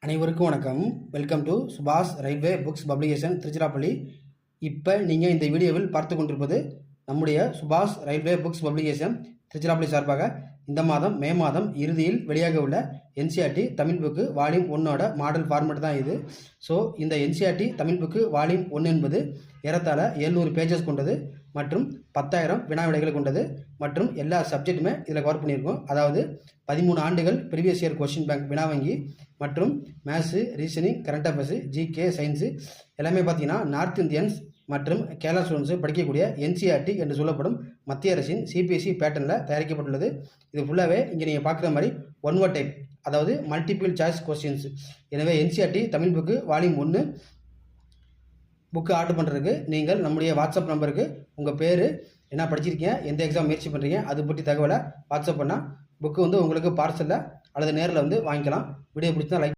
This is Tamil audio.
அனைவருக்கும் வணக்கம். வெல்கம் டு சுபாஷ் ரயில்வே புக்ஸ் பப்ளிகேஷன் திருச்சிராப்பள்ளி. இப்போ நீங்கள் இந்த வீடியோவில் பார்த்து கொண்டிருப்பது நம்முடைய சுபாஷ் ரயில்வே புக்ஸ் பப்ளிகேஷன் திருச்சிராப்பள்ளி சார்பாக இந்த மாதம் மே மாதம் இறுதியில் வெளியாக உள்ள என்சிஆர்டி தமிழ் புக்கு வால்யூம் 1ஓட மாடல் ஃபார்மேட் தான் இது. ஸோ இந்த என்சிஆர்டி தமிழ் புக்கு வால்யூம் 1 என்பது ஏறத்தாழ 700 பேஜஸ் கொண்டது மற்றும் 10,000 வினா விடைகள் கொண்டது மற்றும் எல்லா சப்ஜெக்ட்டுமே இதில் கவர் பண்ணியிருக்கோம். அதாவது 13 ஆண்டுகள் ப்ரீவியஸ் இயர் கொஸ்டின் பேங்க் வினா வங்கி மற்றும் maths, reasoning, current affairs, GK, science எல்லாமே பார்த்தீங்கன்னா நார்த் இந்தியன்ஸ் மற்றும் கேரளா ஸ்டூடெண்ட்ஸு படிக்கக்கூடிய என்சிஆர்டி என்று சொல்லப்படும் மத்திய அரசின் சிபிஎஸ்சி பேட்டர்னில் தயாரிக்கப்பட்டுள்ளது. இது ஃபுல்லாகவே இங்கே நீங்கள் பார்க்குற மாதிரி ஒன் வேர்ட் டைப், அதாவது மல்டிபிள் சாய்ஸ் கொஸ்டின்ஸ். எனவே NCERT Tamil book volume 1 book order பண்ணுறதுக்கு நீங்கள் நம்முடைய வாட்ஸ்அப் நம்பருக்கு உங்கள் பேர், என்ன படிச்சிருக்கீங்க, எந்த எக்ஸாம் முயற்சி பண்ணுறீங்க, அது பற்றி தகவலை வாட்ஸ்அப் பண்ணால் புக்கு உங்களுக்கு பார்சலில் அல்லது நேரில் வாங்கிக்கலாம். வீடியோ பிடிச்சா லைக்